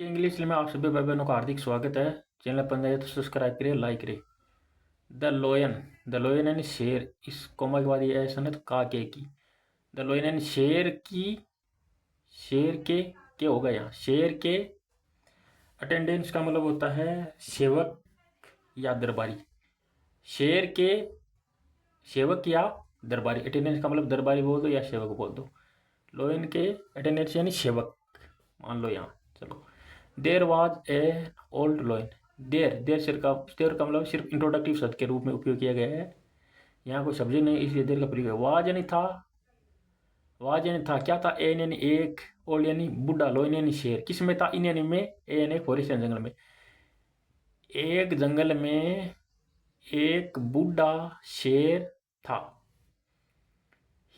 English में आप सभी भाई बहनों का हार्दिक स्वागत है। चैनल पर नए तो सब्सक्राइब करिए, लाइक करिए। द लोयन यानी शेर। इस कोमा के बाद ये ऐसा ना तो का की। द लोयन यानी शेर के हो गया यहाँ शेर के। अटेंडेंस का मतलब होता है सेवक या दरबारी। शेर के सेवक या दरबारी। अटेंडेंस का मतलब दरबारी बोल दो या सेवक बोल दो। लोयन के अटेंडेंस यानी सेवक मान लो यहाँ। चलो, there was a old lion. There का मतलब सिर्फ इंट्रोडक्टिव शब्द के रूप में उपयोग किया गया है। यहाँ कोई सब्जेक्ट नहीं, इसलिए देर का प्रयोग है। वाज यानी था। वाज यानी था, क्या था? ए यानी एक, ओल्ड यानी बुढ़ा, लोइन यानी शेर। किस में था? इन यानी में, ए यानी फॉरेस्ट यानी जंगल में। एक जंगल में एक बूढ़ा शेर था।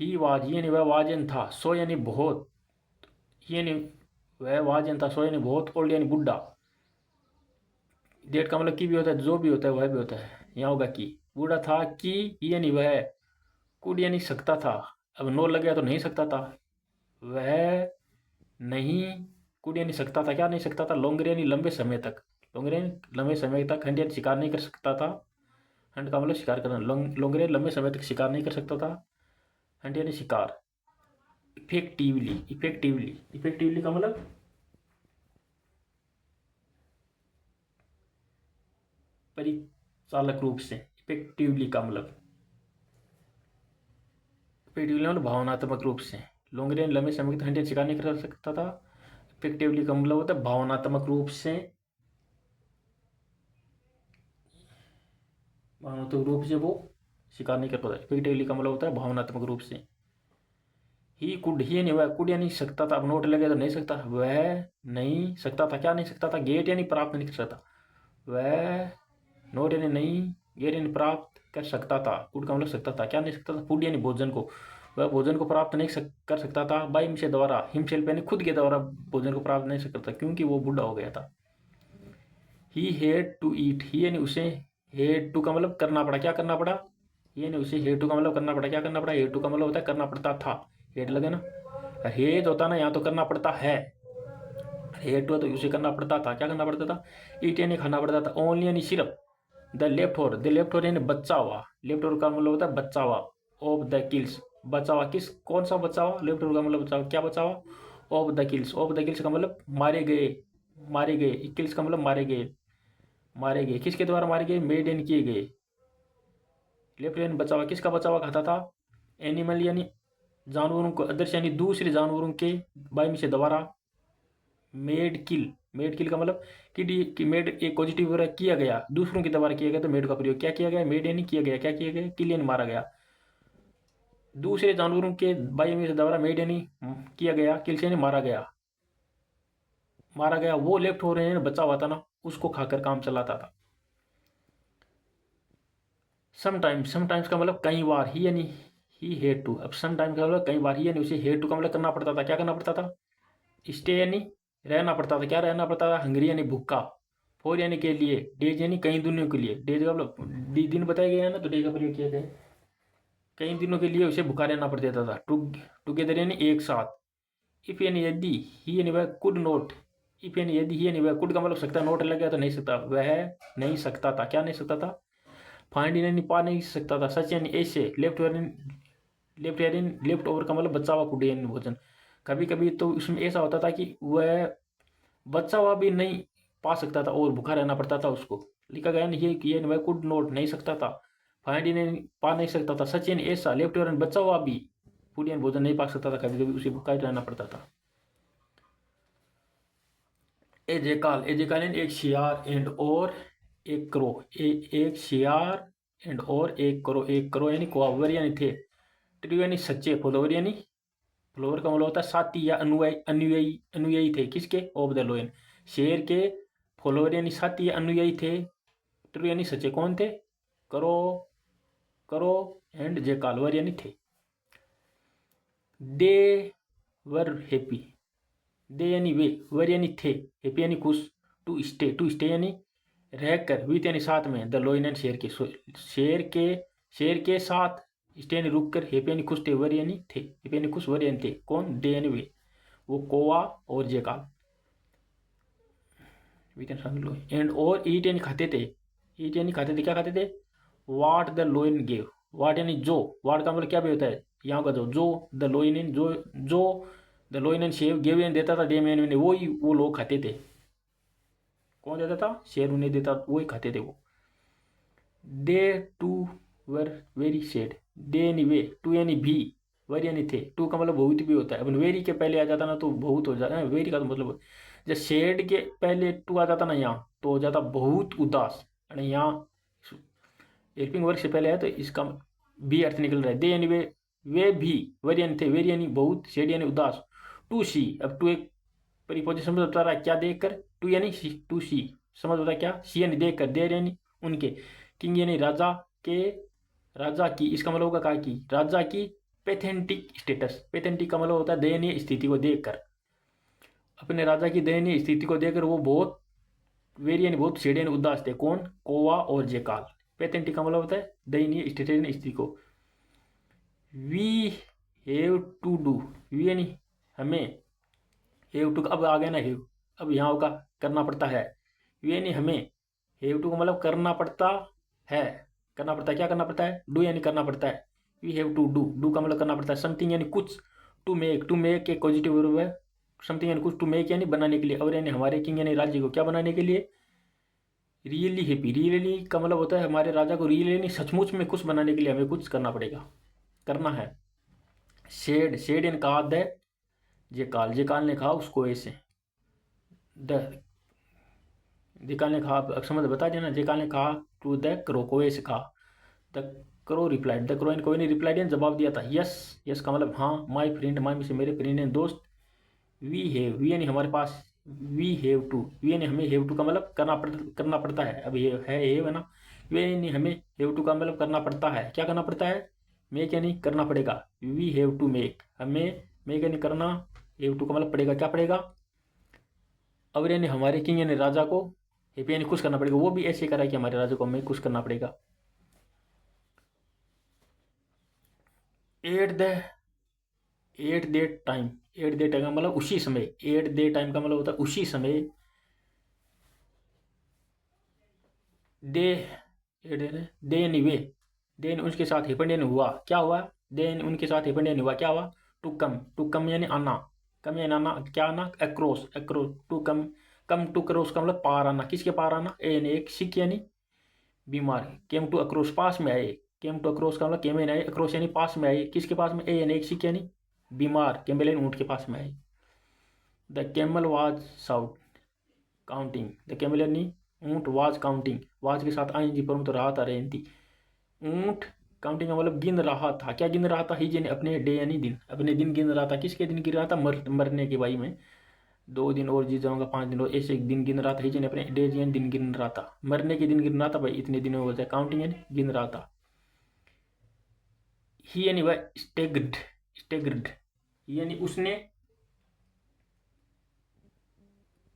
ही वाज यानी वह वाजन था। सो यानी बहुत, यानी वह वाजन था। सो यानी बहुत, ओल्ड यानी बुढ़ा। डेट का मतलब की भी होता है, जो भी होता है वह भी होता है। यहाँ होगा की। बूढ़ा था कि, यानी वह। कुड यानी सकता था। अब नो लग गया तो नहीं सकता था। वह नहीं। कुड यानी सकता था, क्या नहीं सकता था? लोंगर यानी लंबे समय तक। लोंगर यानी लंबे समय तक। हंड यानी शिकार नहीं कर सकता था। हंड का मतलब शिकार करना। लोंगर यानी लंबे समय तक शिकार नहीं कर सकता था। हंड यानी शिकार। इफेक्टिवली का मतलब परिचालक रूप से। इफेक्टिवली का मतलब इफेक्टिवली मतलब भावनात्मक रूप से। लॉन्ग रेंज लंबे समय तक हंटिंग शिकार नहीं कर सकता था। इफेक्टिवली का मतलब होता है भावनात्मक रूप से। भावनात्मक रूप से वो शिकार नहीं कर पाता। इफेक्टिवली का मतलब होता है भावनात्मक रूप से। ही नहीं, वह कुड यानी सकता था। अब नोट लगे तो नहीं सकता। वह नहीं सकता था, क्या नहीं सकता था? गेट यानी प्राप्त नहीं कर सकता। वह नोट यानी नहीं, गेट यानी प्राप्त कर सकता था। कुड का मतलब सकता था, क्या नहीं सकता था? फूड यानी भोजन को। वह भोजन को प्राप्त नहीं कर सकता था। बाई हिम से द्वारा, हिमसेल्फ यानी खुद के द्वारा भोजन को प्राप्त नहीं सकता था, क्योंकि वो बूढ़ा हो गया था। ही हेड टू ईट। ही यानी उसे, हेड टू का मतलब करना पड़ा। क्या करना पड़ा? ये नहीं, उसे हेड टू का मतलब करना पड़ा। क्या करना पड़ा? हेड टू का मतलब होता है करना पड़ता था। हेड लगे ना, हेड होता ना, यहाँ तो करना पड़ता है। हेड टू तो उसे करना पड़ता था। क्या करना पड़ता था? ईट यानी खाना पड़ता था। ओनली यानी सिर्फ। द लेफ्ट ओवर यानी बच्चा हुआ। लेफ्ट ओवर का मतलब होता है बच्चा हुआ। ऑफ द किल्स, बचा हुआ। किस, कौन सा बचा हुआ? लेफ्ट ओवर का मतलब बचा हुआ, क्या बचा हुआ? Of the kills. Of the kills का मतलब मारे गए। मारे गए, किल्स का मतलब मारे गए। मारे गए किसके द्वारा मारे गए? मेड इन किए गए। लेफ्ट यानी बचा हुआ, किसका बचा हुआ खाता था? एनिमल यानी जानवरों को, अदर्श यानी दूसरे जानवरों के, बाई में से दोबारा। मेड किल का मतलब कि मेड एक पॉजिटिव वगैरह किया गया, दूसरों की दोबारा किया गया, तो मेड का प्रयोग क्या किया गया? मेड यानी किया गया, क्या किया गया? किल यानी मारा गया। दूसरे जानवरों के बाई में से दोबारा मेड यानी किया गया, किल यानी मारा गया। मारा गया वो लेफ्ट हो रहे हैं, बचा हुआ था ना, उसको खाकर काम चलाता था। समटाइम्स का मतलब कई बार। ही यानी ही हेड टू। अब समटाइम का मतलब कई बार। ही यानी उसे हेड टू का मतलब करना पड़ता था। क्या करना पड़ता था? स्टे यानी रहना पड़ता था। क्या रहना पड़ता था? हंगरी यानी भूखा। फोर यानी के लिए। डेज यानी कई दिनों के लिए। डेज का मतलब दिन बताया गया है ना, तो डे का प्रयोग किया गया है। कई दिनों के लिए उसे भूखा रहना पड़ जाता था। टुगेदर यानी एक साथ। इफ यानी यदि। ही यानी वह कुड नोट। इफ यानी यदि, ही यानी वह। कुड का मतलब सकता, नोट लग गया तो नहीं सकता। वह नहीं सकता था, क्या नहीं सकता था? फाइंड यानी पा नहीं सकता था। सच यानी ऐसे। लेफ्ट ओवर का मतलब बचा हुआ कुड यानी भोजन। कभी कभी तो उसमें ऐसा होता था कि वह बचा हुआ भी नहीं पा सकता था और भूखा रहना पड़ता था उसको। लिखा गया नहीं कि ये वह कुड नोट नहीं सकता था। फाइंड इन पा नहीं सकता था। सच यानी ऐसा। लेफ्ट ओवर बचा हुआ भी फूड यानी भोजन नहीं पा सकता था, कभी कभी उसे भूखा ही रहना पड़ता था। एजेकाल यानी एक शियार एंड और एक क्रो। एक शियार एंड और एक करो। एक करो यानी कोवर यानी थे। ट्रू यानी सच्चे। फॉलोवर यानी, फॉलोवर का मतलब होता है साथी या अनुयायी। अनुयायी थे किसके? ऑफ द लोयन, शेर के। फॉलोवर यानी साथी या अनुयायी थे। ट्रू यानी सच्चे, कौन थे? करो, करो एंड जेकाल वर यानी थे। दे वर हैप्पी। दे यानी वे, वर यानी थे, हैप्पी यानी खुश। टू स्टे यानी रहकर, विथ यानी साथ में। द लोइन एंड शेर के, शेर के साथ। स्टे यानी रुक कर, हैप्पी यानी खुश थे, वर यानी थे। हैप्पी यानी खुश, वर यानी थे। कौन? दे यानी वे, वो कोवा और जेकाल। विथ एन लोइन एंड और ईट यानी खाते थे, ईट यानी खाते थे, क्या खाते थे, वाट द लोइन गेव, वाट यानी जो, वाट का मतलब क्या भी होता है यहाँ का जो द लोइन इन जो the lion and she gave यानी देता था, डेम यानी वो ही वो लोग खाते थे, कौन देता था, शेर उन्हें देता, वो ही खाते थे वो। दे टू वर वेरी सेड, दे यानी वे, टू यानी भी, वर यानी थे, टू का मतलब बहुत भी होता है, अपन वेरी के पहले आ जाता ना तो बहुत हो जाता है, वेरी का तो मतलब जब शेड के पहले टू आ जाता ना यहाँ तो हो जाता बहुत उदास, यानी यहाँ हेल्पिंग वर्क से पहले है तो इसका भी अर्थ निकल रहा है। दे यानी वे भी, वर यानी थे, वेरी यानी बहुत, शेड यानी उदास, टू सी, अब टू एक परिपोजिशन में बता रहा है क्या देख कर, टू यानी टू सी समझ होता है क्या, सी यानी देख कर, देर यानी उनके, किंग यानी राजा के, राजा की, इसका मतलब होगा का की, राजा की पेथेंटिक स्टेटस, पेथेंटिक का मतलब होता है दयनीय स्थिति को देखकर, अपने राजा की दयनीय स्थिति को देखकर वो बहुत, वेरी यानी बहुत, शेड यानी उदास थे, कौन, कोवा और जेकाल, पेथेंटिक का मतलब होता है दयनीय स्थिति को। We have to do, we यानी हमें, हेव टू अब आ गया ना हेव, अब यहाँ होगा करना पड़ता है, वी यानी हमें, हेव टू का मतलब करना पड़ता है, करना पड़ता है, क्या करना पड़ता है, डू यानी करना पड़ता है, we have to do, do का मतलब करना पड़ता है, समथिंग यानी कुछ, टू मेक एक पॉजिटिव वर्ब है, समथिंग यानी कुछ, टू मेक यानी बनाने के लिए, और यानी हमारे किंग यानी राज्य को क्या बनाने के लिए, रियली हैप्पी, रियली का मतलब होता है हमारे राजा को, रियली यानी सचमुच में कुछ बनाने के लिए हमें कुछ करना पड़ेगा, करना है। शेड, शेड यानी कहा द, जेकाल ने कहा उसको ऐसे, द, जेकाल ने कहा, अब समझ बता दिया ना, जेकाल ने कहा टू द क्रो को ऐसे कहा, the crow replied, the crow इन कोई ने रिप्लाइड यानी जवाब दिया था, यस, यस का मतलब हाँ, माई फ्रेंड, माई में से मेरे फ्रेंड ने दोस्त, वी हैव, वी यानी हमारे पास, वी हैव टू, वी यानी हमें, हैव टू का मतलब करना पड़ता है, अब ये है ना, वी यानी हमें, हैव टू का मतलब करना पड़ता है, क्या करना पड़ता है, मेक यानी करना पड़ेगा, वी हैव टू मेक, हमें मेक यानी करना, हैव टू का मतलब पड़ेगा, क्या पड़ेगा, अब यानी हमारे किंग यानी राजा को हैप्पी यानी खुश करना पड़ेगा, वो भी ऐसे करा कि हमारे राजा को हमें खुश करना पड़ेगा। At the, at the time, at the time का मतलब उसी समय, एट दे टाइम का मतलब होता है उसी समय, दे, दे यानी वे, देन उनके साथ हैपेंड यानी हुआ, क्या हुआ, देन उनके साथ हैपेंड यानी हुआ, क्या हुआ, टू कम यानी आना, कम यानी आना, क्या आना, across, across to come, come to cross का मतलब पार आना, किसके पार आना, ए यानी एक, सिक यानी बीमार, केम टू अक्रॉस पास में आए, केम टू अक्रॉस का मतलब केम यानी आए, अक्रॉस यानी पास में आए, किसके पास में, ए यानी एक, सिक यानी बीमार, कैमल यानी ऊँट के पास में आए। The camel was sought counting, the camel यानी ऊँट, वाज काउंटिंग, वाज के साथ आई जी पर तो रहा था रेंती, ऊँट काउंटिंग का मतलब गिन रहा था, क्या गिन रहा था, ही यानी अपने डे यानी दिन, अपने दिन गिन रहा था, किसके दिन गिन रहा था, मरने के भाई में, 2 दिन और जी जाऊंगा, 5 दिन और, ऐसे एक दिन गिन रहा था, ही यानी अपने डे यानी दिन गिन रहा था, मरने के दिन गिन रहा था भाई, इतने दिन हो जाए, काउंटिंग यानी गिन रहा था। ही यानी वह स्टेग्ड, स्टेग्ड यानी उसने,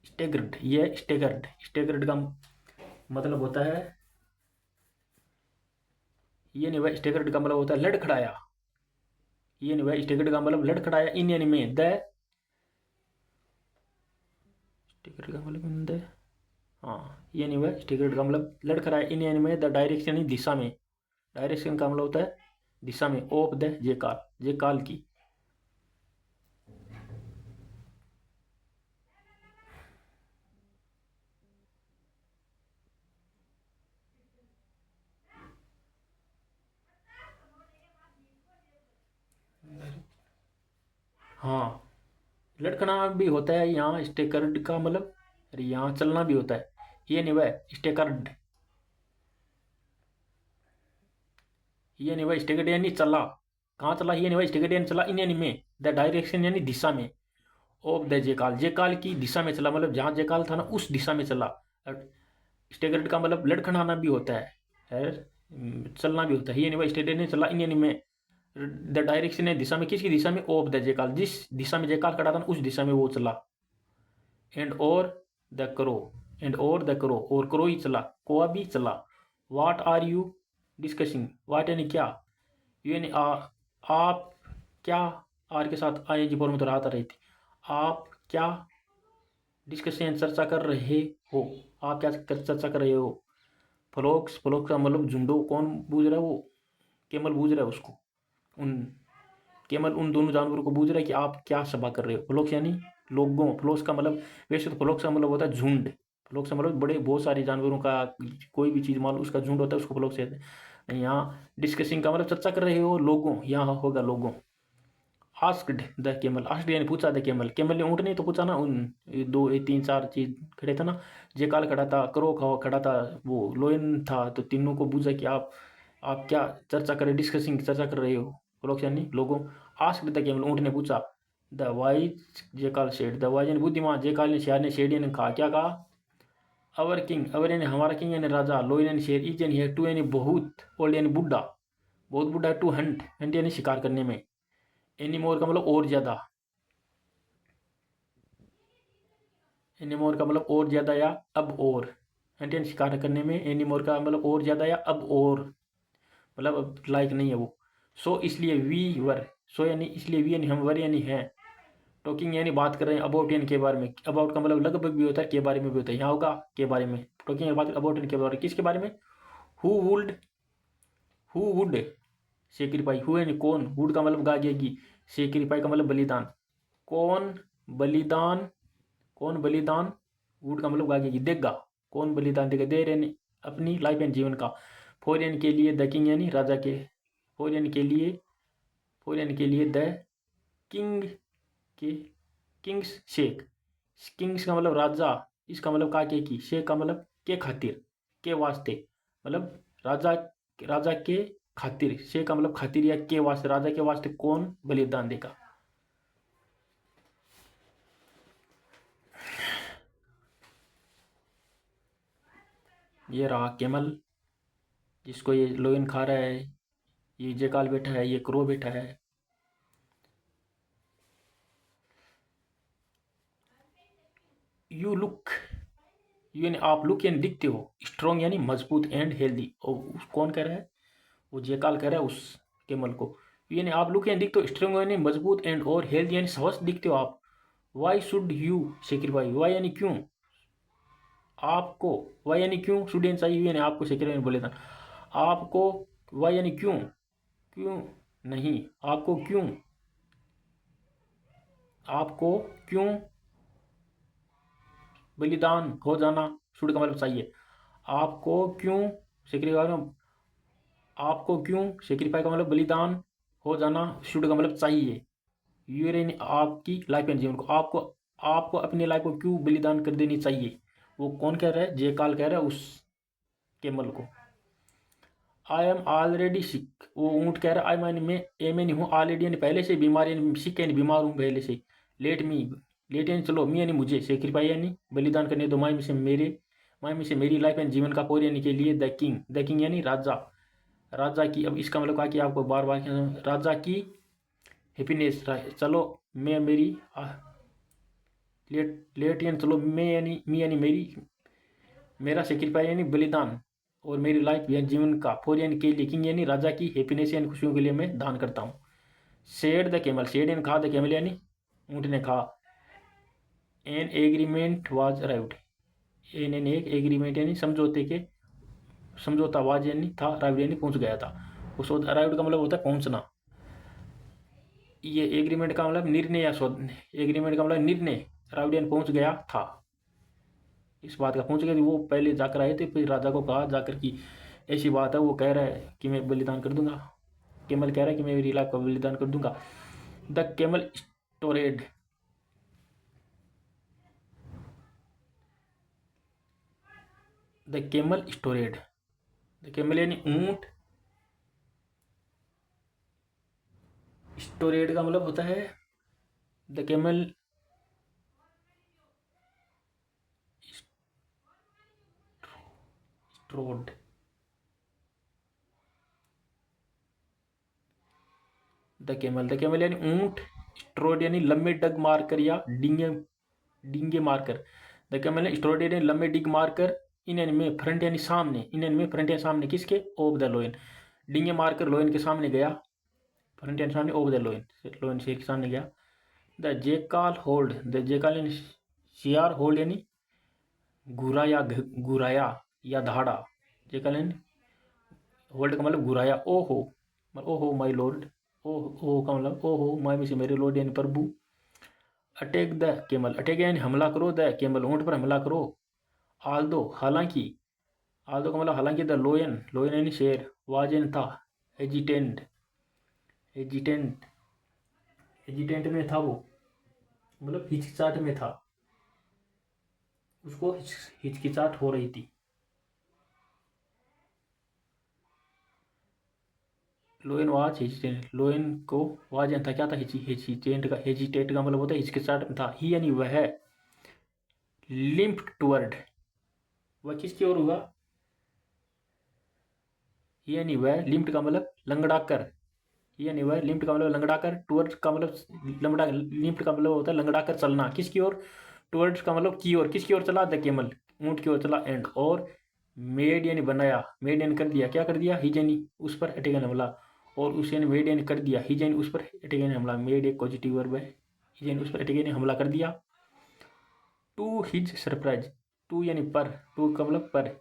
स्टेग्ड, ये स्टेगर्ड, स्टेगर्ड का मतलब होता है, ये नहीं वह स्टेगर्ड का मतलब होता है लड़खड़ाया, ये नहीं वह स्टेगर्ड का मतलब लड़खड़ाया, इन यानी में, द, स्टेगर्ड का मतलब द, हाँ, ये नहीं वह स्टेगर्ड का मतलब लड़खड़ाया, इन यानी में, द डायरेक्शन यानी दिशा में, डायरेक्शन का मतलब होता है दिशा में, ऑफ द जेकाल, जेकाल की। हाँ, लड़खड़ा भी होता है यहाँ, स्टेकर्ड का मतलब, अरे यहाँ चलना भी होता है, ये नहीं वह स्टेकर्ड, ये नहीं वह स्टेकर्ड यानी चला, कहाँ चला, ये नहीं वह स्टेकर्ड यानी चला, इन यानी में, द डायरेक्शन यानी दिशा में, ऑफ द जेकाल, जेकाल की दिशा में चला, मतलब जहाँ जेकाल था ना उस दिशा में चला। स्टेगर्ड का मतलब लड़खड़ाना भी होता है, चलना भी होता है, ये नहीं वह स्टेगर्ड ने चला, इन यानी में, द डायरेक्शन है दिशा में, किसकी दिशा में, ऑफ द जेकाल, जिस दिशा में जेकाल खड़ा था ना उस दिशा में वो चला। एंड और द करो, एंड और द करो, और करो ही चला, कोआ भी चला। वाट आर यू डिस्कसिंग, वाट यानी क्या, यू यानी आप क्या, आर के साथ आई जी फॉर्म तो आता रही थी, आप क्या डिस्कशन चर्चा कर रहे हो, आप क्या चर्चा कर रहे हो। फ्लोक्स, फ्लोक्स का मतलब झुंडो, कौन बूझ रहा है वो, केमल बूझ रहा है उसको, उन केवल उन दोनों जानवरों को बूझ रहा है कि आप क्या सभा कर रहे हो। फ्लोक्स यानी लोगों, फ्लोक्स का मतलब, वैसे तो फ्लोक्स का मतलब होता है झुंड, फ्लोक्स का मतलब बड़े बहुत सारे जानवरों का, कोई भी चीज़ मान लो उसका झुंड होता है, उसको फ्लोक्स कहते हैं। यहाँ डिस्कसिंग का मतलब चर्चा कर रहे हो लोगों, यहाँ होगा लोगों। आस्क्ड द केमल, आस्क्ड यानी पूछा द केमल, केमल ने ऊँट ने तो पूछा ना, उन दो तीन चार चीज खड़े थे ना, जेकाल खड़ा था, करो खड़ा था, वो लोयन था, तो तीनों को पूछा कि आप क्या चर्चा कर रहे, डिस्कसिंग चर्चा कर रहे हो। फ्लोक्स यानी लोगों। आस्क्ड द केमल, ऊँट ने पूछा। The wise jackal said, the wise यानी बुद्धिमान, जेकाल ने शेर ने, शेड यानी कहा, क्या कहा। अवर किंग, अवर यानी हमारा किंग यानी राजा, लोयन यानी शेर, इज यानी है, टू यानी बहुत, ओल्ड यानी बुढ़ा, बहुत बुढ़ा है, टू हंट, हंट यानी शिकार करने में। एनी मोर का मतलब और ज्यादा, एनी मोर का मतलब और ज्यादा या अब और, हंट यानी शिकार करने में, एनी मोर का मतलब और ज्यादा या अब और, मतलब अब लायक नहीं है वो। सो इसलिए वी वर, सो यानी इसलिए वी यानी हम, वर यानी है, टॉकिंग यानी बात कर रहे हैं, अबाउट यानी के बारे में, अबाउट का मतलब लगभग भी होता है, के बारे में भी होता है, यहाँ होगा के बारे में, टॉकिंग बात अबाउट यानी के बारे में, किसके बारे में। Who would, who would sacrifice, who यानी कौन, वुड का मतलब गागेगी, सेक्रीफाई का मतलब बलिदान, कौन बलिदान, कौन बलिदान, वुड का मतलब गागेगी देगा, कौन बलिदान देगा, दे यानी अपनी लाइफ यानी जीवन का, फॉर यानी के लिए, द किंग यानी राजा के, फॉर यानी के लिए, फॉर यानी के लिए, द किंग के, किंग्स शेख, किंग्स का मतलब राजा, इसका मतलब काके की, शेख का मतलब के खातिर, के वास्ते, मतलब राजा, राजा के खातिर, शेख का मतलब खातिर या के वास्ते, राजा के वास्ते कौन बलिदान देगा। ये रहा केमल, जिसको ये लोयन खा रहा है, ये जेकाल बैठा है, ये क्रो बैठा है। यू लुक, यू यानी आप, लुक यानी दिखते हो, स्ट्रॉन्ग यानी मजबूत, एंड हेल्दी, और कौन कह रहा है, वो जेकाल कह रहा है उस केमल को। यानी आप लुक यानी दिखते हो, स्ट्रॉन्ग यानी मजबूत, एंड और हेल्दी यानी स्वस्थ दिखते हो आप। Why should you sacrifice, why यानी क्यों, आपको, वाई यानी क्यों, शुड यानी चाहिए, यानी आपको, सेक्रीफाई बोले था आपको, वाई यानी क्यों, क्यों नहीं, आपको क्यों, आपको क्यों बलिदान हो जाना, शुड का मतलब चाहिए, आपको क्यों सेक्रीफाई, आपको क्यों सेक्रीफाई का मतलब बलिदान हो जाना, शुड का मतलब चाहिए, यूरेन आपकी लाइफ एंड जीवन को, आपको, आपको अपनी लाइफ को क्यों बलिदान कर देनी चाहिए। वो कौन कह रहा है, जे काल कह रहा है उस केमल को। आई एम ऑलरेडी सिक, वो ऊँट कह रहा है, आई मानी मैं, ए मैं नहीं हूँ, ऑलरेडी यानी पहले से बीमार, यानी सिक यानी बीमार हूँ पहले से। लेट मी, लेट यानी चलो, मी यानी मुझे, सेक्रीफाई यानी बलिदान करने दो, माई में से मेरे, माई में से मेरी लाइफ एंड जीवन का, फोर यानी के लिए, द किंग, द किंग यानी राजा, राजा की, अब इसका मतलब कहा कि आपको बार बार राजा की हैप्पीनेस, चलो मैं मेरी लेट, लेट यानी चलो, मैं यानी मी यानी मेरी, मेरा सेक्रीफाई यानी बलिदान, और मेरी लाइफ यानी जीवन का, फोर यानी के लिए, किंग यानी राजा की हैप्पीनेस यानी खुशियों के लिए मैं दान करता हूँ। शेड द केमल, शेड यानी कहा, द केमल यानी ऊँट ने कहा। An agreement was arrived, an an एक एग्रीमेंट यानी समझौते के, समझौता, वाज यानी था, अराइव्ड यानी पहुंच गया था। उस वक्त अराइव्ड का मतलब होता है पहुंचना। ये एग्रीमेंट का मतलब निर्णय या एग्रीमेंट का मतलब निर्णय, अराइव्ड यानी पहुंच गया था, इस बात का पहुंच गया, वो पहले जाकर आए थे, फिर राजा को कहा जाकर कि ऐसी बात है, वो कह रहा है कि मैं बलिदान कर दूंगा, केमल कह रहा है कि मैं मेरी लाइफ का बलिदान कर दूंगा। The camel storeyed, the camel storeyed, the camel यानी ऊंट, स्टोरेड का मतलब होता है, the camel stored, the camel यानी ऊंट, स्ट्रोड यानी लंबे डग मारकर या डींगे, डींगे मारकर, द केमल यानी स्ट्रोड यानी लंबे डिग मारकर, इन यानी में, फ्रंट यानी सामने, इन यानी में, फ्रंट यानी सामने, किसके, ऑफ द लोयन, डींगे मारकर लोयन के सामने गया, फ्रंट सामने, ओवर द लोइन, लोइन शेर के सामने गया। द जेकाल होल्ड, द जेकाल शियार होल्ड यानी गुराया या धाड़ा, जे कहें होल्ड का मतलब गुराया, ओहो मतलब ओहो माय लॉर्ड, ओहो का मतलब ओहो माय में से मेरे लॉर्ड यानी प्रभु। अटैक द केमल, अटैक यानी हमला करो, द केमल ऊंट पर हमला करो। आल्दो हालांकि, आल्दो का मतलब हालांकि, द लोयन, लोयन यानी शेर, वाजन था, हेजिटेंट, हेजिटेंट, हेजिटेंट में था वो, मतलब हिचकिचाहट में था, उसको हिचकिचाहट हो रही थी। लोयन वाज हेजिटेंट, लोयन को वाजन था, क्या था, हेजिटेंट का, हेजिटेट का मतलब होता है हिचकिचाहट में था। ही यानी वह, लिम्प्ड टुवर्ड, वह किसकी ओर हुआ, ही यानी वह, लिम्प्ड का मतलब लंगड़ा कर, ये नहीं हुआ, लिम्ट का मतलब लंगड़ा कर, टूवर्ड्स का मतलब लंगड़ा, लिम्ट का मतलब होता है लंगड़ा कर चलना, किसकी ओर, टूवर्ड्स का मतलब की ओर, किसकी ओर चला, द केमल ऊंट की ओर चला। एंड और मेड यानी बनाया, मेड यानी कर दिया, क्या कर दिया, हिज यानी उस पर अटैक यानी हमला, और उस यानी मेड यानी कर दिया, हिज यानी उस पर अटैक यानी हमला, मेड एक पॉजिटिव वर्ब है, हिज यानी उस पर अटैक यानी हमला कर दिया। टू हिज सरप्राइज, टू यानी पर, टू का मतलब पर,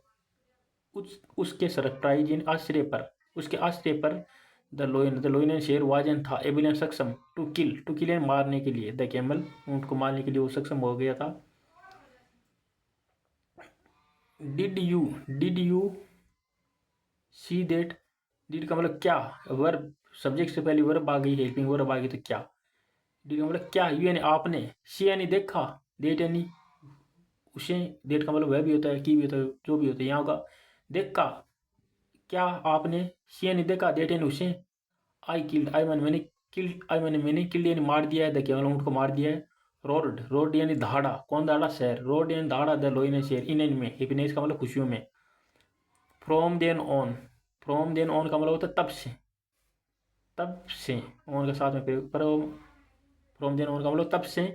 उसके सरप्राइज यानी आश्चर्य पर, उसके आश्चर्य पर, द लोइन एंड शेर वाजन था, एबल एंड सक्षम, टू किल एंड मारने के लिए, द कैमल ऊंट को मारने के लिए वो सक्षम हो गया था। Did you see that, did का मतलब क्या, वर्ब, सब्जेक्ट से पहले वर्ब आ गई, हेल्पिंग वर्ब आ गई तो क्या, डिड का मतलब क्या, यू यानी आपने, सी यानी देखा, डेट यानी उसे, डेट का मतलब वह भी होता है, की भी होता है, जो भी होता है, यहाँ का देखा, क्या आपने, सी यानी देखा, डेट यानी उसे, आई किल्ड, आई मैंने किल्ड, आई मैंने किल्ड यानी मार दिया है, द केवल ऊंट को मार दिया है। रोड, रोड यानी दहाड़ा, कौन दहाड़ा, शहर, रोड यानी दहाड़ा, द लोइन शेर, इन में, हैप्पीनेस का मतलब खुशियों में। From then on, from then on का मतलब होता है तब से, तब से, ऑन के साथ में पर, फ्रॉम देन ऑन का मतलब तब से,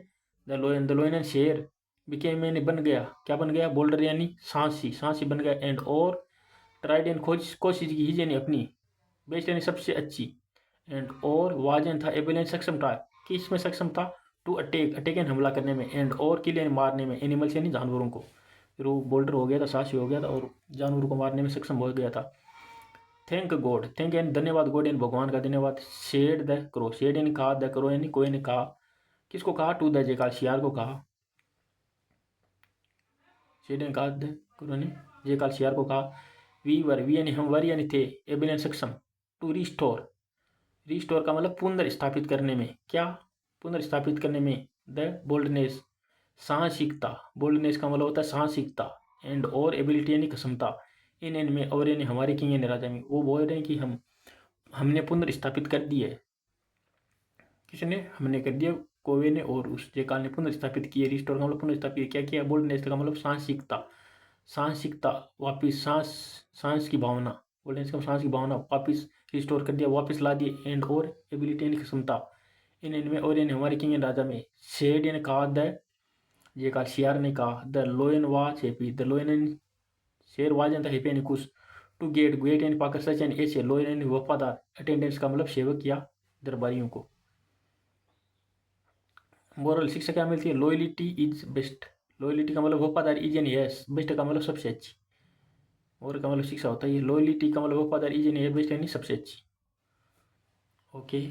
द लोइन एंड शेर, बिकेम यानी बन गया, क्या बन गया, बोल्डर यानी साहसी, साहसी बन गया। एंड और ट्राइड एंड कोशिश की, हिज यानी अपनी, बेस्ट यानी सबसे अच्छी। एंड और वाजन था, एबल यानी सक्षम था, किस में सक्षम था, टू अटैक, अटैक यानी हमला करने में, एंड और किल यानी मारने में, एनिमल्स यानी जानवरों को, फिर वो बोल्डर हो गया था, साहसी हो गया था, और जानवरों को मारने में सक्षम हो गया था। थैंक गॉड, थैंक यानी धन्यवाद, गॉड यानी भगवान का धन्यवाद। शेड द क्रो, शेड यानी कहा, द क्रो यानी कोई ने कहा, किसको कहा, टू द जेकाल, शियार को कहा, शेड यानी कहा, द क्रो ने जेकाल शियार को कहा। वी यानी हम, वर यानी थे, एबल यानी सक्षम, टू रिस्टोर, रिस्टोर का मतलब पुनर्स्थापित करने में, क्या, पुनर्स्थापित करने में, द बोल्डनेस, साहसिकता, बोल्डनेस का मतलब होता है साहसिकता। एंड और एबिलिटी यानी क्षमता, इन में, और यानी हमारे किंग यानी राजा में, वो बोल रहे हैं कि हमने पुनर्स्थापित कर दिए, किसने, हमने कर दिया, कोवे ने और उस जयकाल ने पुनर्स्थापित किए, रिस्टोर का मतलब पुनर्स्थापित, क्या किया, बोल्डनेस का मतलब साहसिकता, साहसिकता वापिस, सांस की भावना, बोल्डनेस का सांस की भावना वापिस रिस्टोर कर दिया, वापस ला दिए। एंड और एबिलिटी यानी क्षमता, इन इनमें, और इन हमारे किंग राजा में। शेड यानी कहा, द ये कहा, शियार ने कहा, द लोयन वाज हैप्पी, द लोयन यानी शेर, वाज यानी हैप्पी यानी खुश, टू गेट, गेट यानी पाकर, सच यानी ऐसे, लोयन यानी वफादार, अटेंडेंस का मतलब सेवक या दरबारियों को। मोरल शिक्षा क्या मिलती है, लॉयलिटी इज बेस्ट, लॉयलिटी का मतलब वफादारी, इज यानी यस, बेस्ट का मतलब सबसे अच्छी, और का मतलब शिक्षा होता है, लॉयलिटी का मतलब वफादारी, इज यानी बेस्ट यानी सबसे अच्छी। ओके।